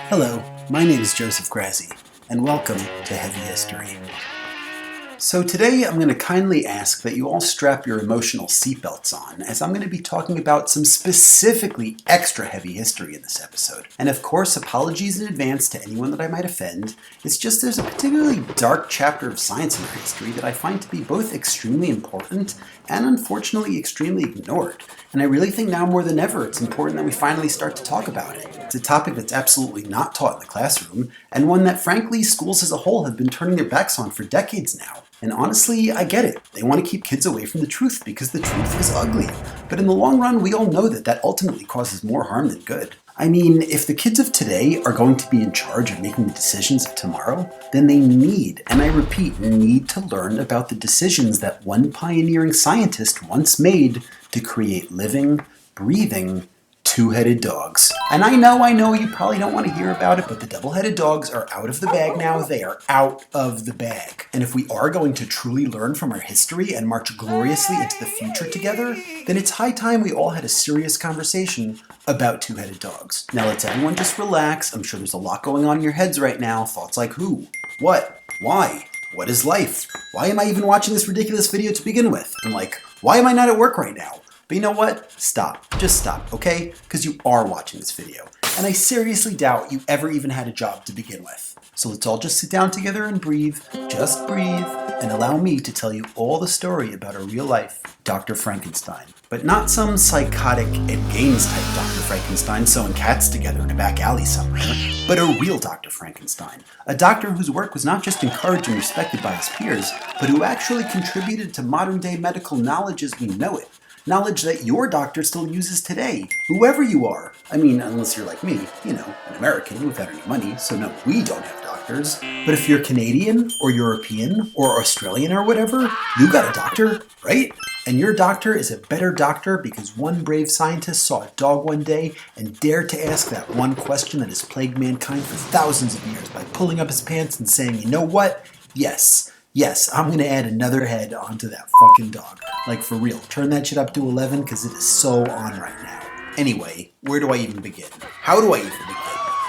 Hello, my name is Joseph Grazi, and welcome to Heavy History. So today I'm going to kindly ask that you all strap your emotional seatbelts on, as I'm going to be talking about some specifically extra heavy history in this episode. And of course, apologies in advance to anyone that I might offend. It's just there's a particularly dark chapter of science in our history that I find to be both extremely important and unfortunately extremely ignored. And I really think now more than ever it's important that we finally start to talk about it. It's a topic that's absolutely not taught in the classroom, and one that frankly schools as a whole have been turning their backs on for decades now. And honestly, I get it. They want to keep kids away from the truth because the truth is ugly. But in the long run, we all know that that ultimately causes more harm than good. I mean, if the kids of today are going to be in charge of making the decisions of tomorrow, then they need, and I repeat, need to learn about the decisions that one pioneering scientist once made to create living, breathing, two-headed dogs. And I know, you probably don't want to hear about it, but the double-headed dogs are out of the bag now. They are out of the bag. And if we are going to truly learn from our history and march gloriously into the future together, then it's high time we all had a serious conversation about two-headed dogs. Now let's everyone just relax. I'm sure there's a lot going on in your heads right now. Thoughts like who? What? Why? What is life? Why am I even watching this ridiculous video to begin with? And like, why am I not at work right now? But you know what? Stop. Just stop, okay? Because you are watching this video. And I seriously doubt you ever even had a job to begin with. So let's all just sit down together and breathe. Just breathe. And allow me to tell you all the story about a real life Dr. Frankenstein. But not some psychotic Ed Gaines type Dr. Frankenstein sewing cats together in a back alley somewhere, but a real Dr. Frankenstein. A doctor whose work was not just encouraged and respected by his peers, but who actually contributed to modern day medical knowledge as we know it. Knowledge that your doctor still uses today, whoever you are. I mean, unless you're like me, an American without any money, so no, we don't have doctors. But if you're Canadian, or European, or Australian, or whatever, you got a doctor, right? And your doctor is a better doctor because one brave scientist saw a dog one day and dared to ask that one question that has plagued mankind for thousands of years by pulling up his pants and saying, you know what? Yes, I'm going to add another head onto that fucking dog. Like for real, turn that shit up to 11 because it is so on right now. Anyway, where do I even begin? How do I even begin?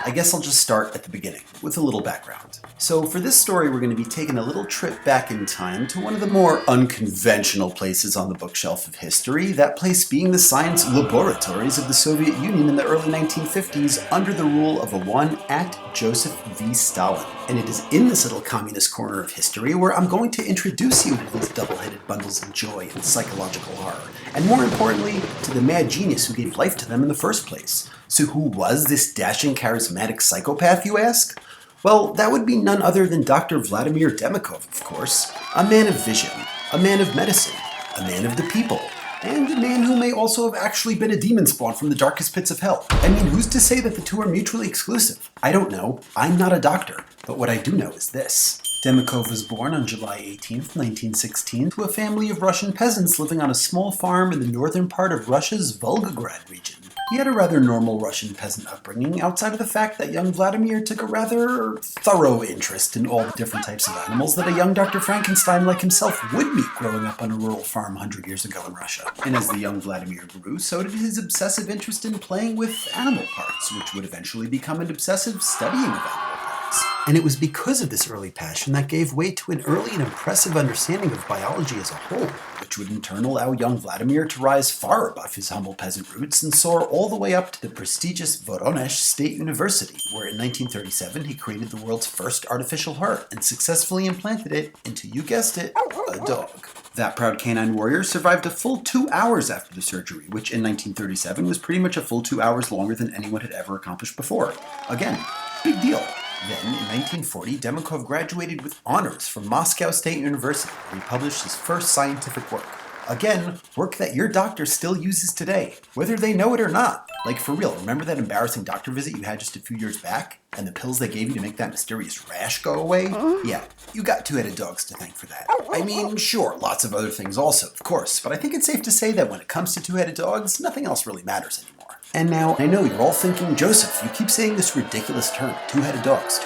I guess I'll just start at the beginning with a little background. So for this story, we're going to be taking a little trip back in time to one of the more unconventional places on the bookshelf of history, that place being the science laboratories of the Soviet Union in the early 1950s under the rule of a one at Joseph V. Stalin. And it is in this little communist corner of history where I'm going to introduce you to these double-headed bundles of joy and psychological horror, and more importantly, to the mad genius who gave life to them in the first place. So who was this dashing, charismatic psychopath, you ask? Well, that would be none other than Dr. Vladimir Demikhov, of course. A man of vision, a man of medicine, a man of the people, and a man who may also have actually been a demon spawn from the darkest pits of hell. I mean, who's to say that the two are mutually exclusive? I don't know. I'm not a doctor. But what I do know is this. Demikhov was born on July 18th, 1916, to a family of Russian peasants living on a small farm in the northern part of Russia's Volgograd region. He had a rather normal Russian peasant upbringing, outside of the fact that young Vladimir took a rather thorough interest in all the different types of animals that a young Dr. Frankenstein like himself would meet growing up on a rural farm 100 years ago in Russia. And as the young Vladimir grew, so did his obsessive interest in playing with animal parts, which would eventually become an obsessive studying of animal parts. And it was because of this early passion that gave way to an early and impressive understanding of biology as a whole, which would in turn allow young Vladimir to rise far above his humble peasant roots and soar all the way up to the prestigious Voronezh State University, where in 1937 he created the world's first artificial heart and successfully implanted it into, you guessed it, a dog. That proud canine warrior survived a full 2 hours after the surgery, which in 1937 was pretty much a full 2 hours longer than anyone had ever accomplished before. Again, big deal. Then, in 1940, Demikhov graduated with honors from Moscow State University, where he published his first scientific work. Again, work that your doctor still uses today, whether they know it or not. Like for real, remember that embarrassing doctor visit you had just a few years back? And the pills they gave you to make that mysterious rash go away? Yeah, you got two-headed dogs to thank for that. I mean, sure, lots of other things also, of course, but I think it's safe to say that when it comes to two-headed dogs, nothing else really matters anymore. And now, I know you're all thinking, Joseph, you keep saying this ridiculous term, two-headed dogs,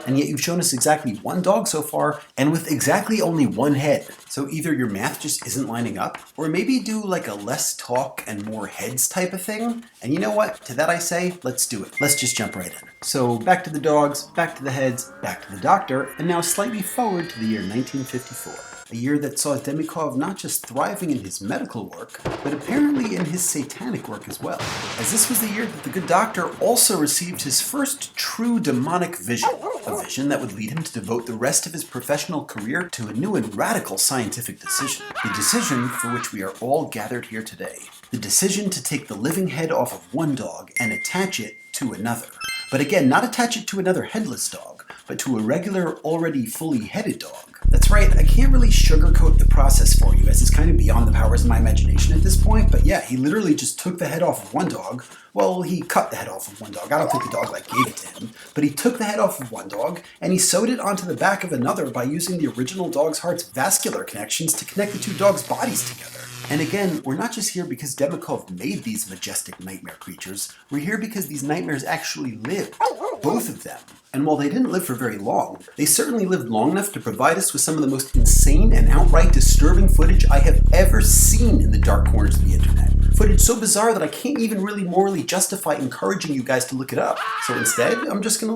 and yet you've shown us exactly one dog so far, and with exactly only one head. So either your math just isn't lining up, or maybe do like a less talk and more heads type of thing. And you know what? To that I say, let's do it. Let's just jump right in. So back to the dogs, back to the heads, back to the doctor, and now slightly forward to the year 1954. A year that saw Demikhov not just thriving in his medical work, but apparently in his satanic work as well. As this was the year that the good doctor also received his first true demonic vision. A vision that would lead him to devote the rest of his professional career to a new and radical scientific decision. The decision for which we are all gathered here today. The decision to take the living head off of one dog and attach it to another. But again, not attach it to another headless dog, but to a regular, already fully headed dog. That's right, I can't really sugarcoat the process for you, as it's kind of beyond the powers of my imagination at this point, but yeah, he literally just took the head off of one dog. Well, he cut the head off of one dog. I don't think the dog gave it to him, but he took the head off of one dog, and he sewed it onto the back of another by using the original dog's heart's vascular connections to connect the two dogs' bodies together. And again, we're not just here because Demikhov made these majestic nightmare creatures, we're here because these nightmares actually lived. Both of them. And while they didn't live for very long, they certainly lived long enough to provide us with some of the most insane and outright disturbing footage I have ever seen in the dark corners of the internet. Footage so bizarre that I can't even really morally justify encouraging you guys to look it up. So instead, I'm just gonna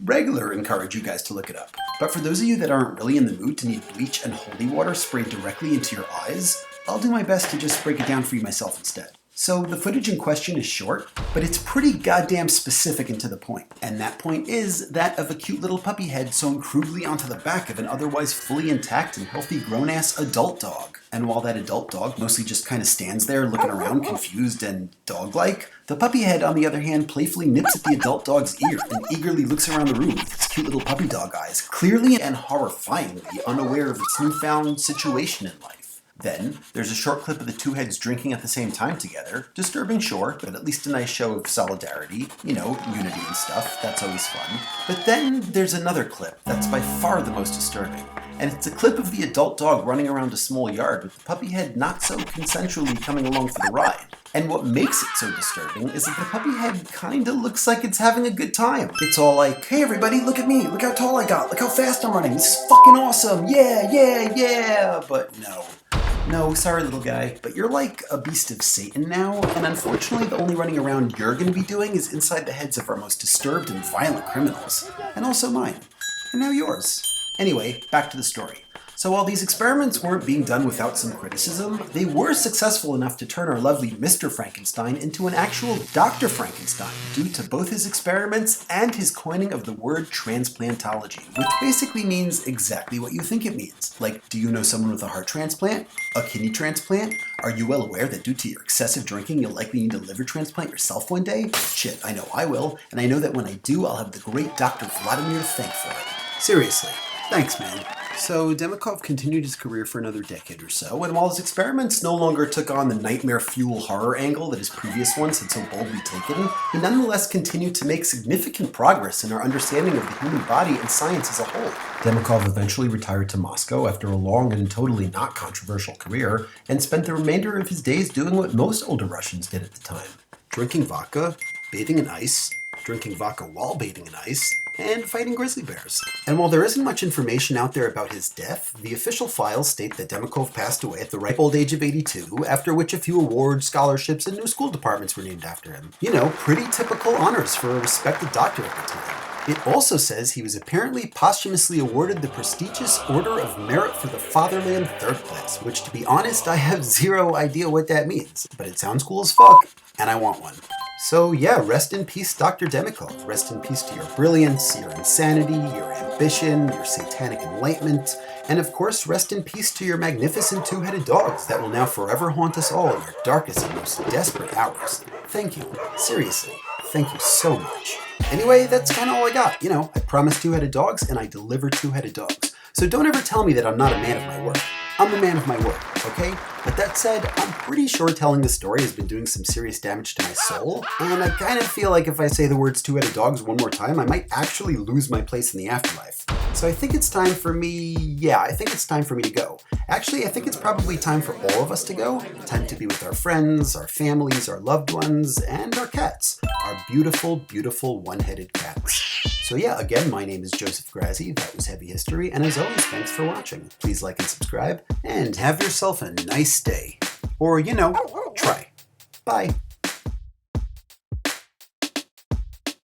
regular encourage you guys to look it up. But for those of you that aren't really in the mood to need bleach and holy water sprayed directly into your eyes, I'll do my best to just break it down for you myself instead. So the footage in question is short, but it's pretty goddamn specific and to the point. And that point is that of a cute little puppy head sewn crudely onto the back of an otherwise fully intact and healthy grown-ass adult dog. And while that adult dog mostly just kind of stands there looking around confused and dog-like, the puppy head, on the other hand, playfully nips at the adult dog's ear and eagerly looks around the room with its cute little puppy dog eyes, clearly and horrifyingly unaware of its newfound situation in life. Then, there's a short clip of the two heads drinking at the same time together. Disturbing, sure, but at least a nice show of solidarity. Unity and stuff. That's always fun. But then, there's another clip that's by far the most disturbing. And it's a clip of the adult dog running around a small yard with the puppy head not so consensually coming along for the ride. And what makes it so disturbing is that the puppy head kinda looks like it's having a good time. It's all like, hey everybody, look at me, look how tall I got, look how fast I'm running, this is fucking awesome, yeah. But no, sorry little guy, but you're like a beast of Satan now, and unfortunately the only running around you're gonna be doing is inside the heads of our most disturbed and violent criminals. And also mine. And now yours. Anyway, back to the story. So while these experiments weren't being done without some criticism, they were successful enough to turn our lovely Mr. Frankenstein into an actual Dr. Frankenstein, due to both his experiments and his coining of the word transplantology, which basically means exactly what you think it means. Like, do you know someone with a heart transplant? A kidney transplant? Are you well aware that due to your excessive drinking, you'll likely need a liver transplant yourself one day? Shit, I know I will, and I know that when I do, I'll have the great Dr. Vladimir to thank for it. Seriously, thanks, man. So Demikhov continued his career for another decade or so, and while his experiments no longer took on the nightmare fuel horror angle that his previous ones had so boldly taken, he nonetheless continued to make significant progress in our understanding of the human body and science as a whole. Demikhov eventually retired to Moscow after a long and totally not controversial career, and spent the remainder of his days doing what most older Russians did at the time. Drinking vodka, bathing in ice, drinking vodka while bathing in ice, and fighting grizzly bears. And while there isn't much information out there about his death, the official files state that Demikhov passed away at the ripe old age of 82, after which a few awards, scholarships, and new school departments were named after him. Pretty typical honors for a respected doctor at the time. It also says he was apparently posthumously awarded the prestigious Order of Merit for the Fatherland 3rd class, which, to be honest, I have zero idea what that means. But it sounds cool as fuck, and I want one. So yeah, rest in peace, Dr. Demikhov. Rest in peace to your brilliance, your insanity, your ambition, your satanic enlightenment, and of course, rest in peace to your magnificent two-headed dogs that will now forever haunt us all in our darkest and most desperate hours. Thank you. Seriously, thank you so much. Anyway, that's kind of all I got. I promised two-headed dogs, and I deliver two-headed dogs. So don't ever tell me that I'm not a man of my word. I'm a man of my word, okay? But that said, I'm pretty sure telling this story has been doing some serious damage to my soul, and I kind of feel like if I say the words two-headed dogs one more time, I might actually lose my place in the afterlife. So I think it's time for me, to go. Actually, I think it's probably time for all of us to go. Time to be with our friends, our families, our loved ones, and our cats. Our beautiful, beautiful one-headed cats. So yeah, again, my name is Joseph Grazi, that was Heavy History, and as always, thanks for watching. Please like and subscribe, and have yourself a nice day. Or, try. Bye.